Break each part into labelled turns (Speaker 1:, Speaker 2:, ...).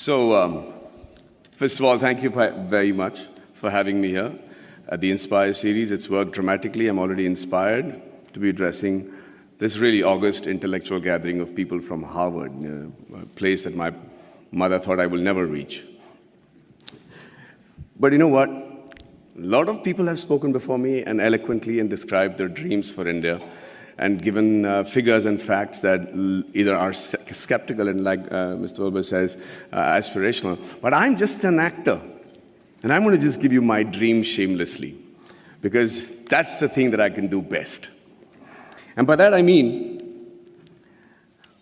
Speaker 1: First of all, thank you very much for having me here at the Inspire series. It's worked dramatically. I'm already inspired to be addressing this really august intellectual gathering of people from Harvard, a place that my mother thought I will never reach. But you know what? A lot of people have spoken before me and eloquently and described their dreams for India and given figures and facts that either are skeptical and, like Mr. Wilbur says, aspirational. But I'm just an actor. And I'm going to just give you my dream shamelessly, because that's the thing that I can do best. And by that I mean,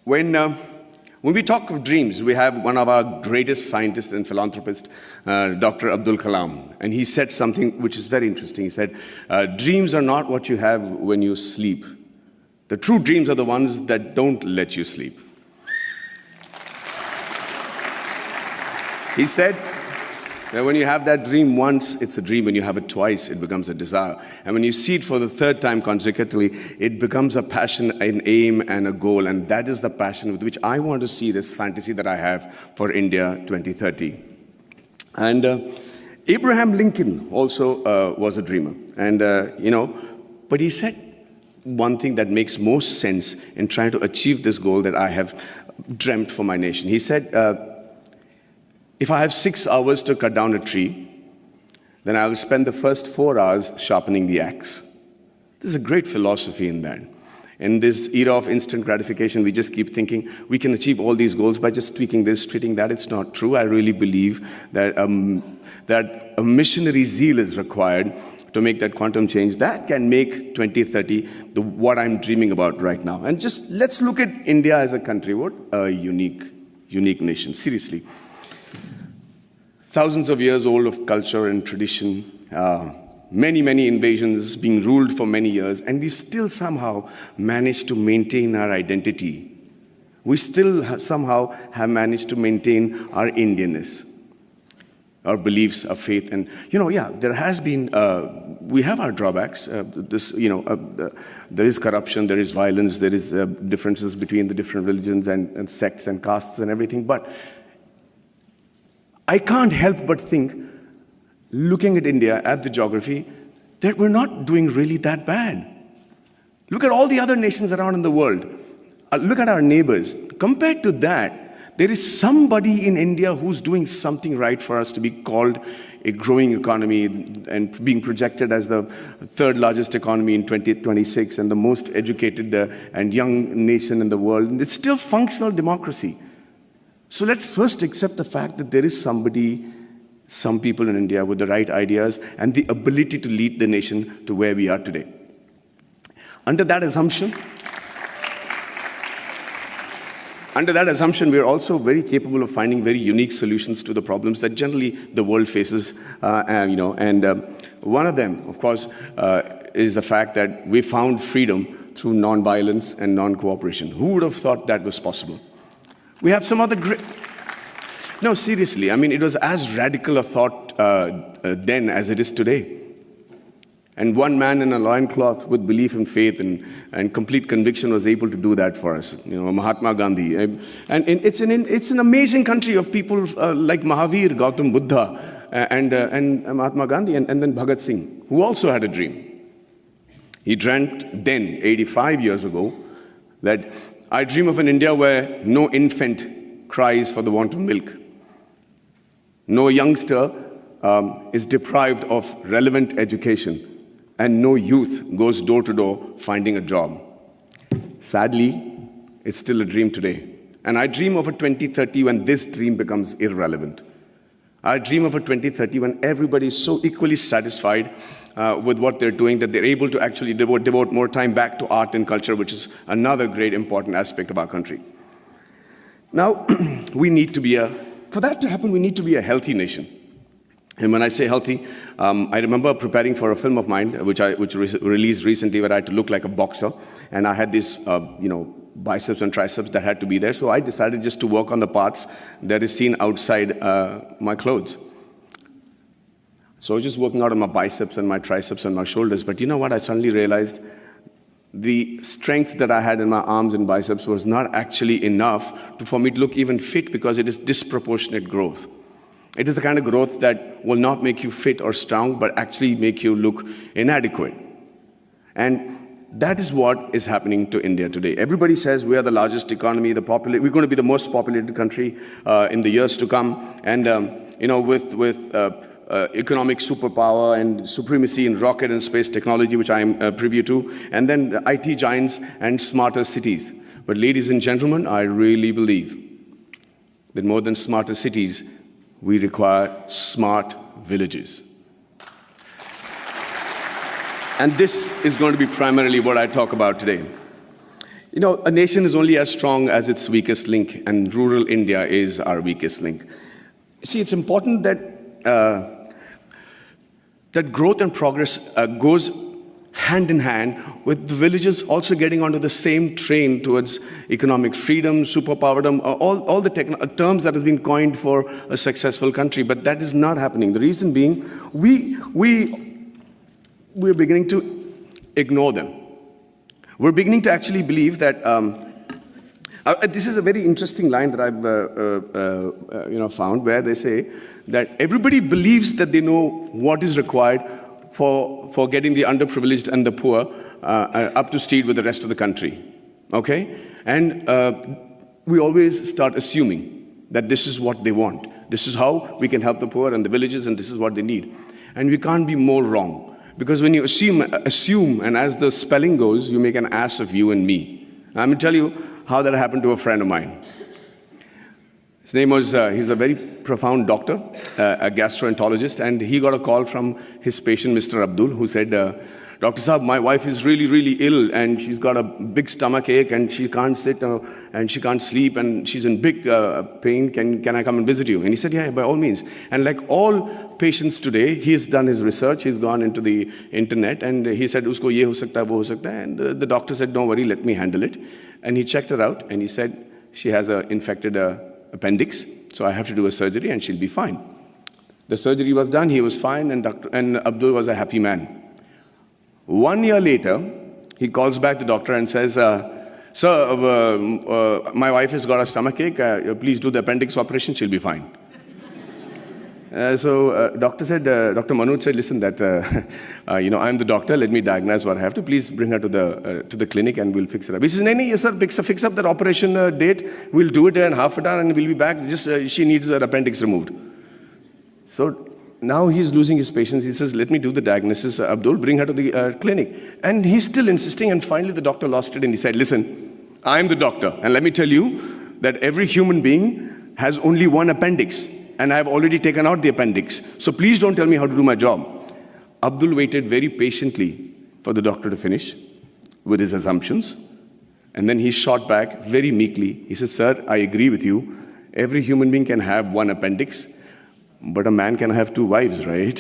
Speaker 1: when we talk of dreams, we have one of our greatest scientists and philanthropists, Dr. Abdul Kalam, and he said something which is very interesting. He said, dreams are not what you have when you sleep. The true dreams are the ones that don't let you sleep. He said that when you have that dream once, it's a dream. When you have it twice, it becomes a desire. And when you see it for the third time consecutively, it becomes a passion, an aim, and a goal. And that is the passion with which I want to see this fantasy that I have for India 2030. And Abraham Lincoln also was a dreamer. And, but he said one thing that makes most sense in trying to achieve this goal that I have dreamt for my nation. He said, if I have 6 hours to cut down a tree, then I will spend the first 4 hours sharpening the axe. There's a great philosophy in that. In this era of instant gratification, we just keep thinking we can achieve all these goals by just tweaking this, tweaking that. It's not true. I really believe that, that a missionary zeal is required to make that quantum change. That can make 2030 what I'm dreaming about right now. And just let's look at India as a country. What a unique nation, seriously. Thousands of years old of culture and tradition, many invasions, being ruled for many years, and we still somehow managed to maintain our identity. We still somehow have managed to maintain our Indianness, our beliefs, our faith. And, there has been, we have our drawbacks. There is corruption, there is violence, there is differences between the different religions and sects and castes and everything. But I can't help but think, looking at India, at the geography, that we're not doing really that bad. Look at all the other nations around in the world. Look at our neighbors. Compared to that, there is somebody in India who's doing something right for us to be called a growing economy and being projected as the third largest economy in 2026 and the most educated and young nation in the world. And it's still functional democracy. So let's first accept the fact that there is some people in India with the right ideas and the ability to lead the nation to where we are today. Under that assumption, we are also very capable of finding very unique solutions to the problems that generally the world faces. One of them, of course, is the fact that we found freedom through non-violence and non-cooperation. Who would have thought that was possible? We have some other great... No, seriously, I mean, it was as radical a thought then as it is today. And one man in a loincloth with belief and faith and complete conviction was able to do that for us, Mahatma Gandhi. And it's an amazing country of people like Mahavir, Gautam Buddha, and Mahatma Gandhi, and then Bhagat Singh, who also had a dream. He dreamt then, 85 years ago, that I dream of an India where no infant cries for the want of milk. No youngster is deprived of relevant education, and no youth goes door to door finding a job. Sadly, it's still a dream today. And I dream of a 2030 when this dream becomes irrelevant. I dream of a 2030 when everybody is so equally satisfied with what they're doing that they're able to actually devote more time back to art and culture, which is another great important aspect of our country. Now, for that to happen, we need to be a healthy nation. And when I say healthy, I remember preparing for a film of mine, which released recently, where I had to look like a boxer. And I had these, biceps and triceps that had to be there. So I decided just to work on the parts that is seen outside my clothes. So I was just working out on my biceps and my triceps and my shoulders. But you know what? I suddenly realized the strength that I had in my arms and biceps was not actually enough for me to look even fit, because it is disproportionate growth. It is the kind of growth that will not make you fit or strong, but actually make you look inadequate. And that is what is happening to India today. Everybody says we are the largest economy, we're going to be the most populated country in the years to come, and with economic superpower and supremacy in rocket and space technology, which I am privy to, and then the IT giants and smarter cities. But ladies and gentlemen, I really believe that more than smarter cities, we require smart villages. And this is going to be primarily what I talk about today. You know, a nation is only as strong as its weakest link, and rural India is our weakest link. See, it's important that that growth and progress goes hand in hand with the villages also getting onto the same train towards economic freedom, superpowerdom, all the terms that have been coined for a successful country. But that is not happening. The reason being, we're beginning to ignore them. We're beginning to actually believe that this is a very interesting line that I've found, where they say that everybody believes that they know what is required for getting the underprivileged and the poor up to speed with the rest of the country. Okay? And we always start assuming that this is what they want. This is how we can help the poor and the villages, and this is what they need. And we can't be more wrong. Because when you assume, and as the spelling goes, you make an ass of you and me. I'm going to tell you how that happened to a friend of mine. His name was, he's a very profound doctor, a gastroenterologist, and he got a call from his patient, Mr. Abdul, who said, Dr. Saab, my wife is really, really ill, and she's got a big stomach ache, and she can't sit, and she can't sleep, and she's in big pain. Can I come and visit you? And he said, yeah, by all means. And like all patients today, he has done his research, he's gone into the internet, and he said, usko ye ho sakta hai, wo ho sakta hai. And the doctor said, don't worry, let me handle it. And he checked her out, and he said, she has an infected appendix, so I have to do a surgery, and she'll be fine. The surgery was done, he was fine, and Abdul was a happy man. 1 year later, he calls back the doctor and says, sir, my wife has got a stomachache, please do the appendix operation, she'll be fine. Dr. Manoj said, listen, I'm the doctor, let me diagnose what I have to, please bring her to the clinic and we'll fix it up. He says, yes sir, fix up that operation date, we'll do it in half an hour and we'll be back, just she needs her appendix removed. So now he's losing his patience. He says, let me do the diagnosis, Abdul, bring her to the clinic. And he's still insisting, and finally the doctor lost it and he said, listen, I'm the doctor, and let me tell you that every human being has only one appendix, and I've already taken out the appendix. So please don't tell me how to do my job. Abdul waited very patiently for the doctor to finish with his assumptions, and then he shot back very meekly. He said, sir, I agree with you. Every human being can have one appendix, but a man can have two wives, right?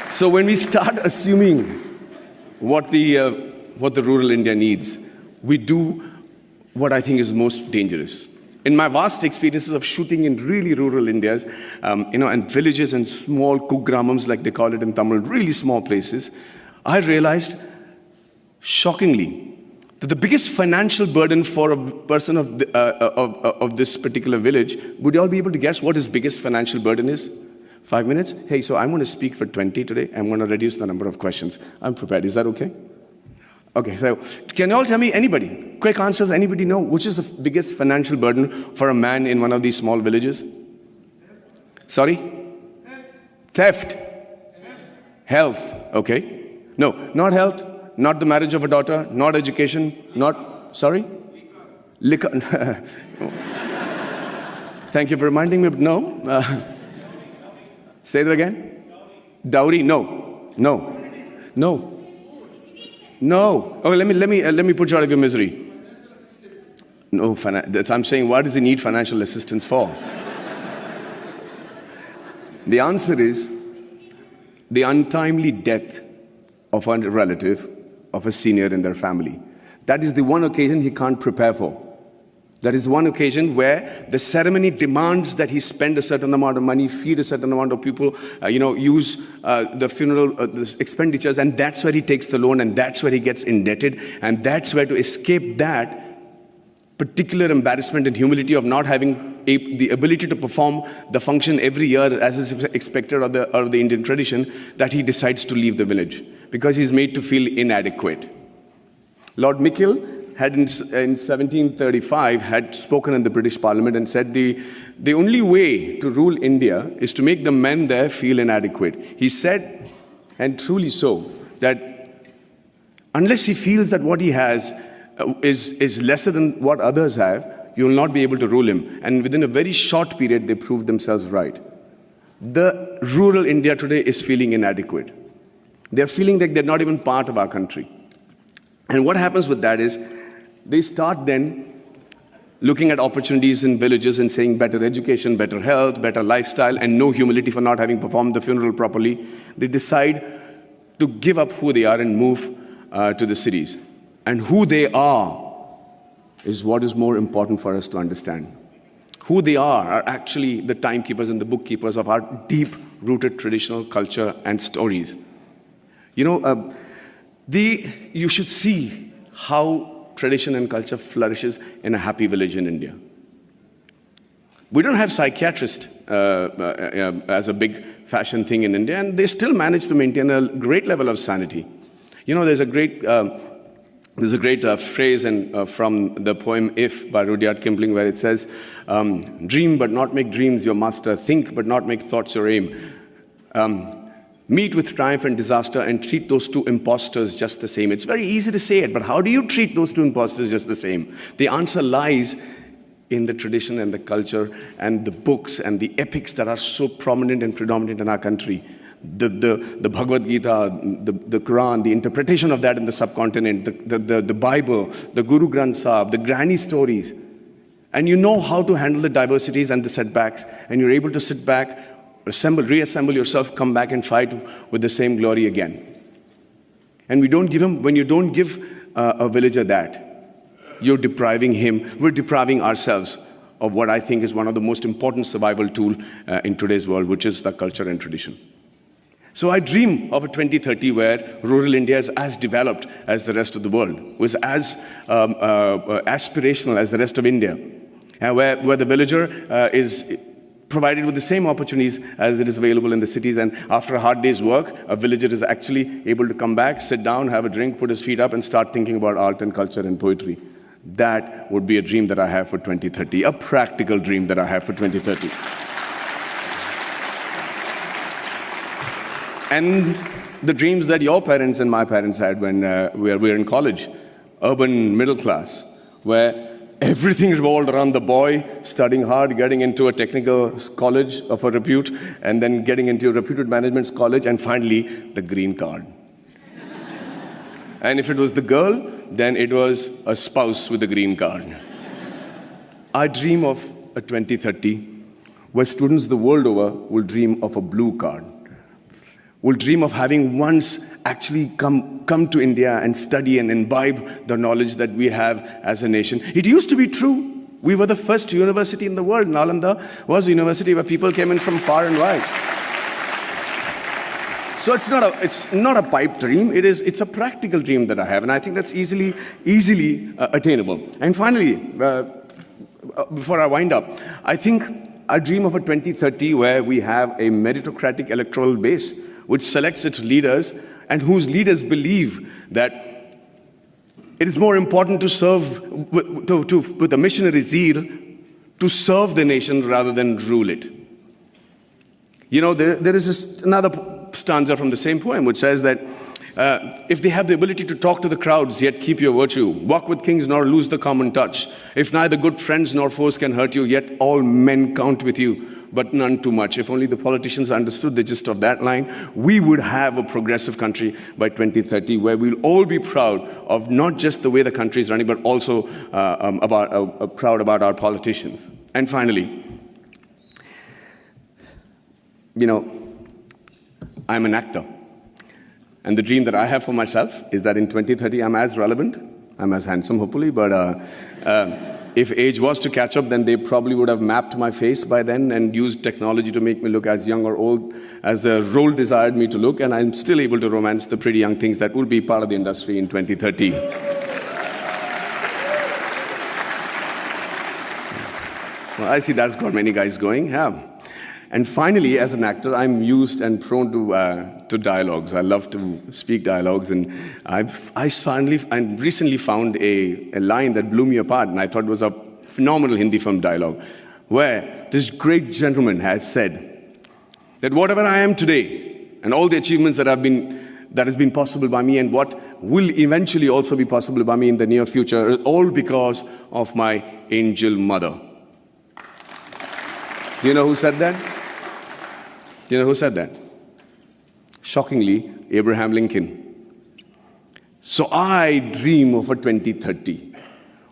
Speaker 1: So when we start assuming what the rural India needs, we do what I think is most dangerous. In my vast experiences of shooting in really rural Indias, and villages and small kugramams, like they call it in Tamil, really small places, I realized, shockingly, that the biggest financial burden for a person of this particular village, would you all be able to guess what his biggest financial burden is? 5 minutes? Hey, so I'm going to speak for 20 today. I'm going to reduce the number of questions. I'm prepared. Is that okay? Okay, so can you all tell me, anybody, quick answers, anybody know which is the biggest financial burden for a man in one of these small villages? Sorry? Theft. Health. Okay. No, not health. Not the marriage of a daughter, not education, not, sorry? Liquor. Thank you for reminding me, but no. Say that again? Dowry, no. No. No. No. Oh, let me put you out of your misery. No, I'm saying, what does he need financial assistance for? The answer is the untimely death of a relative, of a senior in their family. That is the one occasion he can't prepare for. There is one occasion where the ceremony demands that he spend a certain amount of money, feed a certain amount of people, use the funeral the expenditures, and that's where he takes the loan, and that's where he gets indebted, and that's where, to escape that particular embarrassment and humility of not having the ability to perform the function every year as is expected of the Indian tradition, that he decides to leave the village because he's made to feel inadequate. Lord Mickle had in 1735 had spoken in the British Parliament and said the only way to rule India is to make the men there feel inadequate. He said, and truly so, that unless he feels that what he has is lesser than what others have, you will not be able to rule him. And within a very short period, they proved themselves right. The rural India today is feeling inadequate. They're feeling like they're not even part of our country. And what happens with that is, they start then looking at opportunities in villages and saying better education, better health, better lifestyle, and no humility for not having performed the funeral properly. They decide to give up who they are and move to the cities. And who they are is what is more important for us to understand. Who they are actually the timekeepers and the bookkeepers of our deep-rooted traditional culture and stories. You should see how tradition and culture flourishes in a happy village in India. We don't have psychiatrists as a big fashion thing in India, and they still manage to maintain a great level of sanity. There's a great phrase from the poem If by Rudyard Kipling, where it says, dream but not make dreams your master, think but not make thoughts your aim. Meet with triumph and disaster and treat those two impostors just the same. It's very easy to say it, but how do you treat those two impostors just the same? The answer lies in the tradition and the culture and the books and the epics that are so prominent and predominant in our country. The Bhagavad Gita, the Quran, the interpretation of that in the subcontinent, the Bible, the Guru Granth Sahib, the granny stories. And you know how to handle the diversities and the setbacks, and you're able to sit back, reassemble yourself, come back and fight with the same glory again. And when you don't give a villager that, we're depriving ourselves of what I think is one of the most important survival tools in today's world, which is the culture and tradition. So I dream of a 2030 where rural India is as developed as the rest of the world, was as aspirational as the rest of India, and where the villager is provided with the same opportunities as it is available in the cities. And after a hard day's work, a villager is actually able to come back, sit down, have a drink, put his feet up, and start thinking about art and culture and poetry. That would be a dream that I have for 2030, a practical dream that I have for 2030. And the dreams that your parents and my parents had when we were in college, urban middle class, where everything revolved around the boy studying hard, getting into a technical college of a repute, and then getting into a reputed management college, and finally, the green card. And if it was the girl, then it was a spouse with a green card. I dream of a 2030 where students the world over will dream of a blue card, will dream of having once actually come to India and study and imbibe the knowledge that we have as a nation. It used to be true. We were the first university in the world. Nalanda was a university where people came in from far and wide. So it's not a pipe dream. It's a practical dream that I have, and I think that's easily attainable. And finally, before I wind up, I think I dream of a 2030 where we have a meritocratic electoral base which selects its leaders and whose leaders believe that it is more important to serve with a missionary zeal to serve the nation rather than rule it. There is another stanza from the same poem which says that if they have the ability to talk to the crowds, yet keep your virtue, walk with kings nor lose the common touch, if neither good friends nor foes can hurt you, yet all men count with you, but none too much. If only the politicians understood the gist of that line, we would have a progressive country by 2030 where we'll all be proud of not just the way the country is running, but also proud about our politicians. And finally, I'm an actor. And the dream that I have for myself is that in 2030, I'm as relevant, I'm as handsome, hopefully, but If age was to catch up, then they probably would have mapped my face by then and used technology to make me look as young or old as the role desired me to look, and I'm still able to romance the pretty young things that will be part of the industry in 2030. Well, I see that's got many guys going. Yeah. And finally, as an actor, I'm used and prone to dialogues. I love to speak dialogues, and I recently found a line that blew me apart, and I thought was a phenomenal Hindi film dialogue, where this great gentleman has said that whatever I am today, and all the achievements that has been possible by me, and what will eventually also be possible by me in the near future, is all because of my angel mother. Do you know who said that? Do you know who said that? Shockingly, Abraham Lincoln. So I dream of a 2030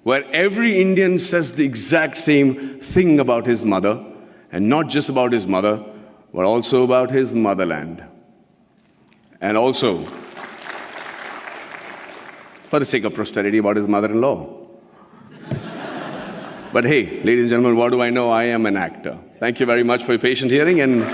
Speaker 1: where every Indian says the exact same thing about his mother, and not just about his mother, but also about his motherland. And also, for the sake of posterity, about his mother-in-law. But hey, ladies and gentlemen, what do I know? I am an actor. Thank you very much for your patient hearing, and